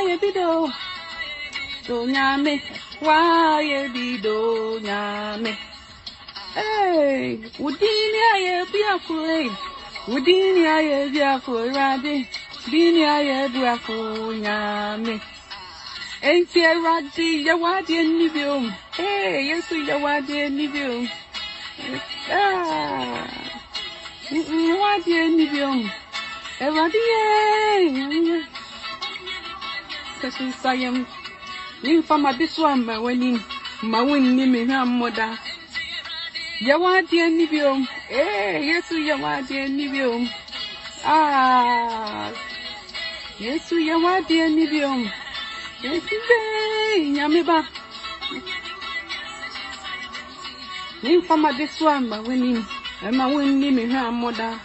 ye bido do nyame wa ye bido nyame hey udini aye biafo udini aye biafo rade dini aye biafo nyame enti rade ya wade ni biom hey yesu ya wade ni biom wade ni biom rade ye kasi sayam ni fama this one ma wani ma wani me hwa moda ya wade ni biom yesu ya wade ni biom yesu ya wade ni biom yesu be nyame ba ni fama this one ma wani me hwa moda.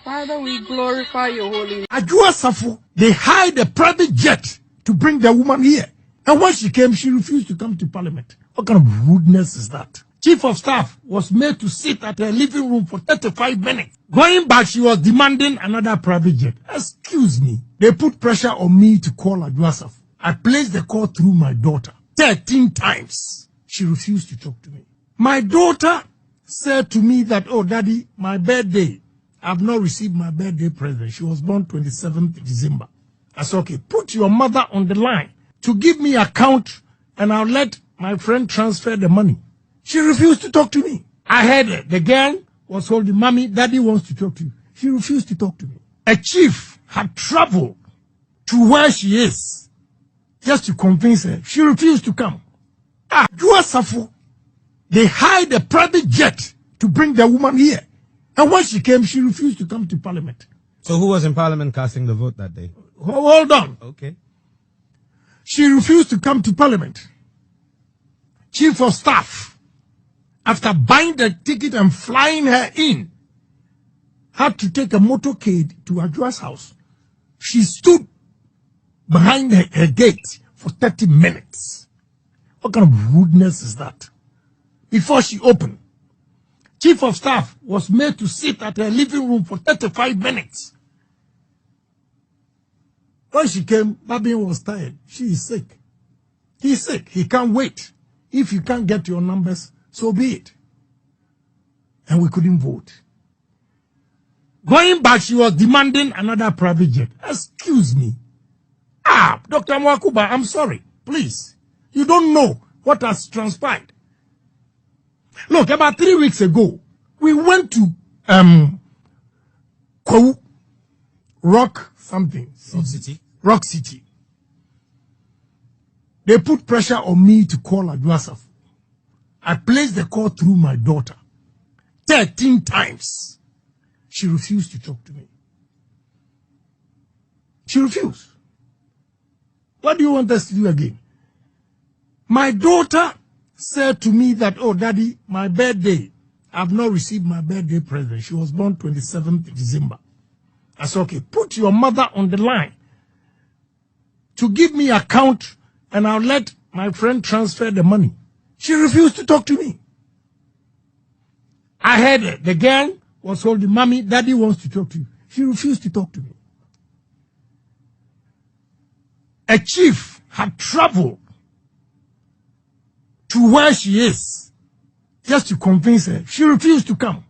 Father, we glorify your holy name. Adwoa Sarfo, they hired a private jet to bring the woman here. And when she came, she refused to come to parliament. What kind of rudeness is that? Chief of staff was made to sit at her living room for 35 minutes. Going back, she was demanding another private jet. Excuse me. They put pressure on me to call Adwoa Sarfo. I placed the call through my daughter 13 times. She refused to talk to me. My daughter said to me that, oh, daddy, my birthday, I've not received my birthday present. She was born 27th December. I said, okay, put your mother on the line to give me account and I'll let my friend transfer the money. She refused to talk to me. I heard it. The girl was holding, mommy, daddy wants to talk to you. She refused to talk to me. A chief had traveled to where she is just to convince her. She refused to come. Adwoa Sarfo, they hired a private jet to bring the woman here. And when she came, she refused to come to parliament. So who was in parliament casting the vote that day? Hold on. Okay. She refused to come to parliament. Chief of staff, after buying the ticket and flying her in, had to take a motorcade to Adwoa's house. She stood behind her gate for 30 minutes. What kind of rudeness is that? Before she opened, Chief of staff was made to sit at her living room for 35 minutes. When she came, Babin was tired. She is sick. He's sick. He can't wait. If you can't get your numbers, so be it. And we couldn't vote. Going back, she was demanding another private jet. Excuse me. Dr. Mwakuba, I'm sorry. Please. You don't know what has transpired. Look, about 3 weeks ago, we went to Rock City. Rock City. They put pressure on me to call Adwoa Sarfo. I placed the call through my daughter 13 times. She refused to talk to me. She refused. What do you want us to do again? My daughter said to me that, oh, daddy, my birthday, I've not received my birthday present. She was born 27th December. I said, okay, put your mother on the line to give me account and I'll let my friend transfer the money. She refused to talk to me. I heard it. The girl was holding, mommy, daddy wants to talk to you. She refused to talk to me. A chief had traveled to where she is just to convince her. She refused to come.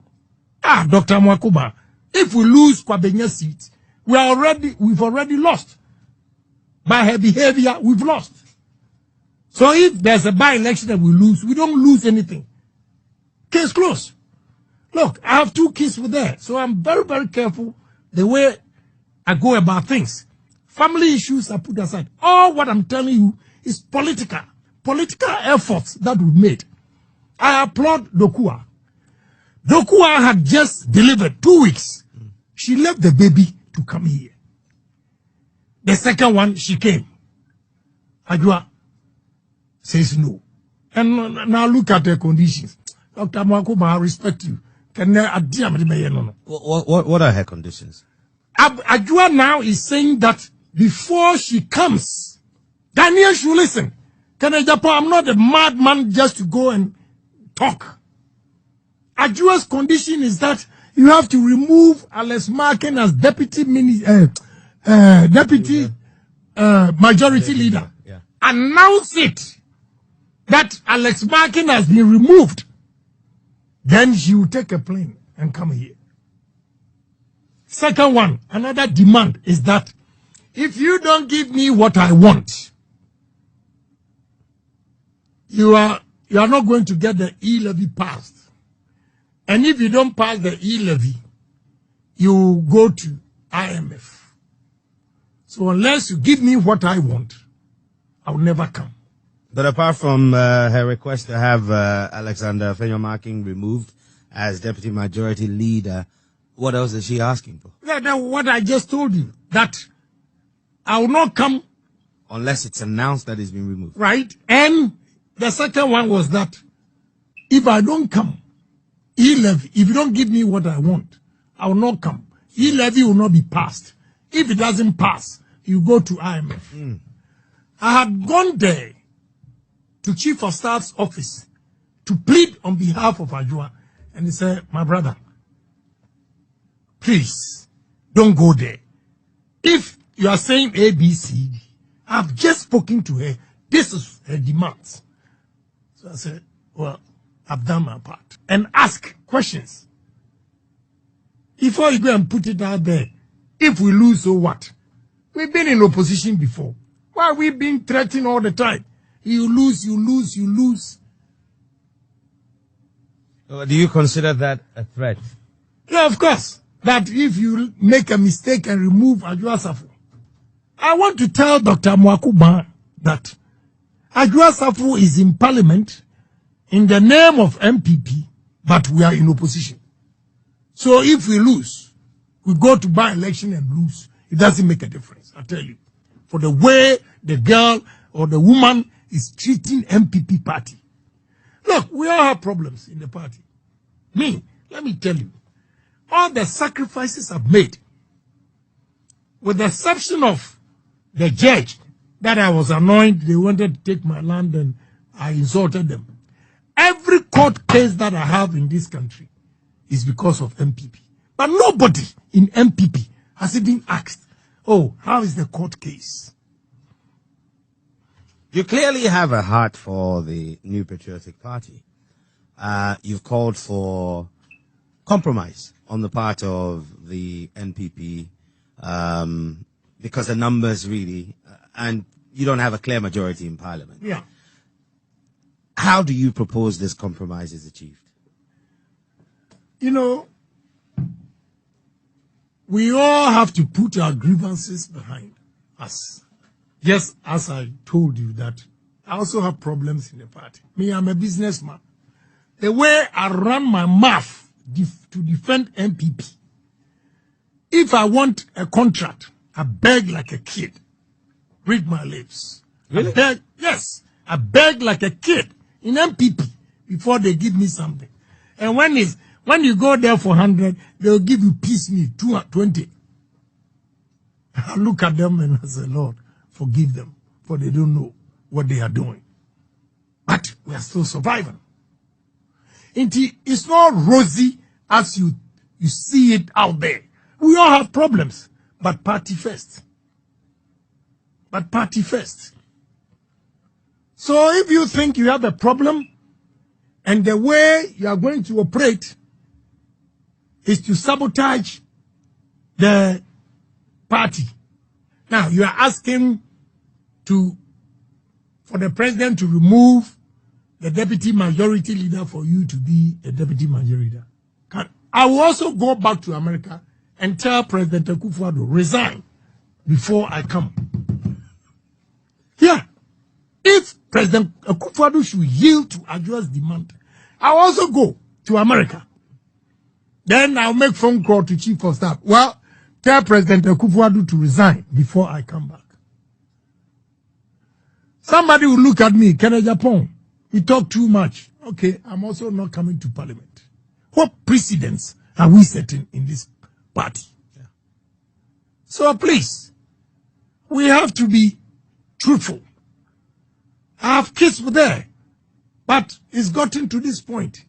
Dr. Mwakuba, if we lose Kwabenya's seat, we've already lost. By her behavior, we've lost. So if there's a by-election that we lose, we don't lose anything. Case closed. Look, I have 2 kids with her, so I'm very, very careful the way I go about things. Family issues are put aside. All what I'm telling you is political efforts that we made. I applaud Dokua. Dokua had just delivered 2 weeks. She left the baby to come here. The second one, she came. Adwoa says no. And now look at her conditions. Dr. Mwakuba, I respect you. What are her conditions? Adwoa now is saying that before she comes, Daniel should listen. I'm not a madman just to go and talk. Adwoa's condition is that you have to remove Alex Markin as deputy deputy majority leader, announce it that Alex Markin has been removed, then she will take a plane and come here. Second one, another demand is that if you don't give me what I want, you are not going to get the e-levy passed. And if you don't pass the e-levy, you go to IMF. So unless you give me what I want, I will never come. But apart from her request to have Alexander Fenyomarking removed as deputy majority leader, what else is she asking for? Yeah, that's what I just told you, that I will not come. Unless it's announced that it's been removed. Right? And the second one was that if I don't come, e-levy, if you don't give me what I want, I will not come. E-levy will not be passed. If it doesn't pass, you go to IMF. I had gone there to Chief of Staff's office to plead on behalf of Adwoa, and he said, my brother, please, don't go there. If you are saying A, B, C, D, I've just spoken to her. This is her demands. So I said, well, I've done my part. And ask questions. Before you go and put it out there, if we lose, so what? We've been in opposition before. Why are we being threatened all the time? You lose, you lose, you lose. Do you consider that a threat? Yeah, of course. That if you make a mistake and remove Adwoa Sarfo. I want to tell Dr. Mwakuba that Adwoa Sarfo is in parliament in the name of MPP, but we are in opposition. So if we lose, we go to by-election and lose. It doesn't make a difference, I tell you. For the way the girl or the woman is treating MPP party. Look, we all have problems in the party. Me, let me tell you, all the sacrifices I've made, with the exception of the judge that I was annoyed, they wanted to take my land and I insulted them. Every court case that I have in this country is because of MPP. But nobody in MPP has even asked, oh, how is the court case? You clearly have a heart for the New Patriotic Party. You've called for compromise on the part of the NPP because the numbers really, and you don't have a clear majority in Parliament. Yeah. How do you propose this compromise is achieved? You know, we all have to put our grievances behind us. Just as I told you that I also have problems in the party. Me, I'm a businessman. The way I run my mouth to defend MPP, if I want a contract, I beg like a kid. Read my lips. Really? I beg like a kid in MPP before they give me something. And when you go there for 100, they'll give you piecemeal 20. I look at them and I say, Lord, forgive them, for they don't know what they are doing. But we are still surviving. It's not rosy as you see it out there. We all have problems, but party first. But party first. So if you think you have a problem, and the way you are going to operate is to sabotage the party. Now, you are asking for the president to remove the deputy majority leader for you to be a deputy majority leader. I will also go back to America and tell President Akufo-Addo resign before I come. Yeah. If President Akufo-Addo should yield to Adwoa's demand, I'll also go to America. Then I'll make phone call to Chief of Staff. Well, tell President Akufo-Addo to resign before I come back. Somebody will look at me, Kenneth Japan, we talk too much. Okay, I'm also not coming to Parliament. What precedents are we setting in this party? Yeah. So please, we have to be truthful. I have kids there, but it's gotten to this point.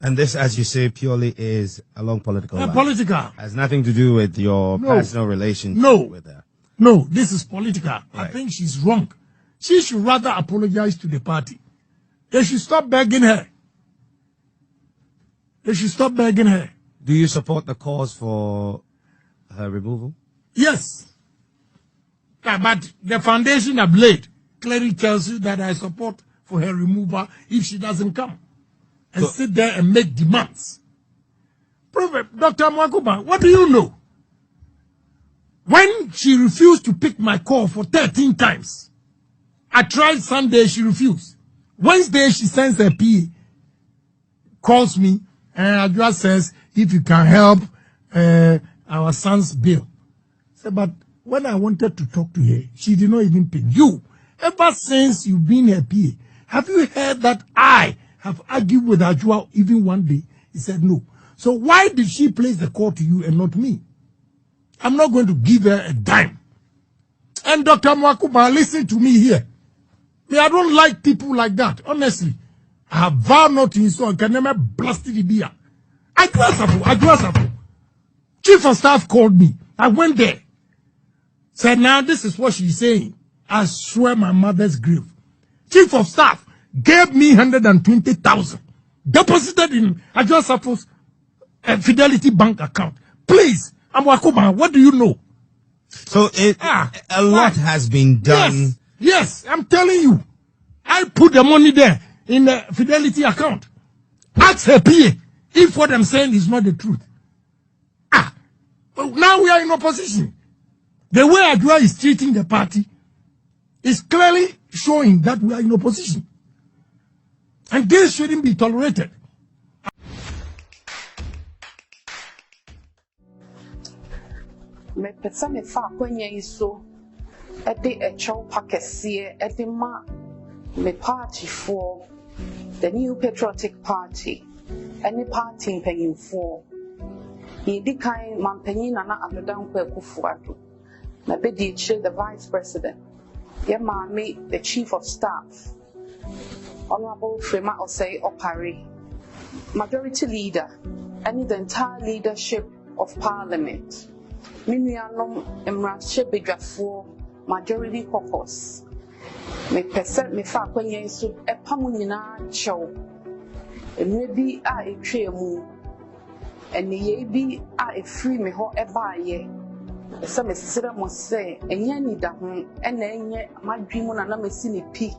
And this, as you say, purely is along political lines. Political. Has nothing to do with your personal relationship with her. No, this is political. Right. I think she's wrong. She should rather apologize to the party. They should stop begging her. They should stop begging her. Do you support the cause for her removal? Yes. But the foundation I've laid clearly tells you that I support for her removal if she doesn't come and sit there and make demands. Prophet Dr. Mwakuba, what do you know? When she refused to pick my call for 13 times, I tried Sunday, she refused. Wednesday, she sends a PA, calls me, and Adwoa says, if you can help our son's bill. So, but when I wanted to talk to her, she did not even pick. You, ever since you've been her PA, have you heard that I have argued with Adwoa even one day? He said no. So why did she place the call to you and not me? I'm not going to give her a dime. And Dr. Mwakuba, listen to me here. I don't like people like that, honestly. I have vowed not to insult, can never blast the beer. Adwoa Sarfo. Chief of Staff called me. I went there. Said, now this is what she's saying. I swear my mother's grave. Chief of Staff gave me 120,000. Deposited in Adwoa Sarfo's Fidelity Bank account. Please, Mwakuba, what do you know? So a lot has been done. Yes, I'm telling you. I put the money there in the Fidelity account. Ask her PA if what I'm saying is not the truth. Well, now we are in opposition. The way Adwoa is treating the party is clearly showing that we are in opposition. And this shouldn't be tolerated. Me pesa me fa kwenya iso ede echo pakese ede ma me party for the New Patriotic Party any party mpanyimfo yedi kan mampanyin na adodan kwakufu ado na bedi chire the vice president ye maame the chief of staff Honorable Frema Osei Opare majority leader and the entire leadership of parliament Minuanom Emrashe Bedwafo majority caucus. Me percent me fa kwanya so epamu nyina chew. Emrebi a etwe mu. Eniye bi a efiri me ho ebaaye. Esa me sere mo se enya ni da ho ena enye madwimu na mesi ne pi.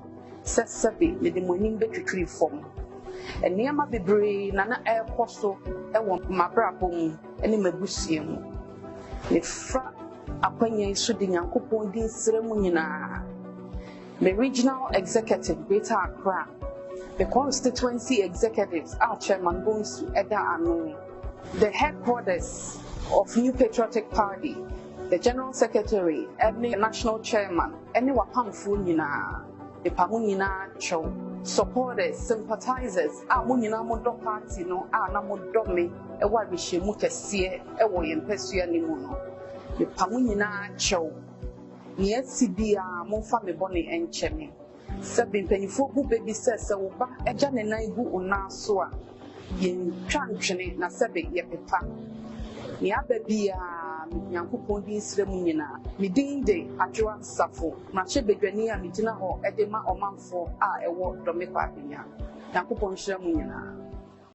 Sesebe me de monim betwitwiri fom. Eniama bebre na ekoso ewo mabrabo mu ene mabusie mu. Ifra akwanya isu di nyankopon din sremu nyina the regional executive Greater Accra the constituency executives our chairman Bonsu Eda Anu the headquarters of New Patriotic Party the general secretary every national chairman any wapamfo nyina the pamu nyina chow supporters sympathizers a mo nyina mo do party no a na mo do me e wa bihye kese e wo yempesua ni mu no the pamu nyina chow ni asibia mo fa me bone encheme se bempanyifo bu bebi se wo ba eja ne nan gu una so a yen twantwene na sebe ye pepa ni ababia nyankopon din sremu nyina me din de Adwoa Sarfo na che bedwani a me gina ho e de ma omanfo a ewo do me kwa benya nyankopon sremu nyina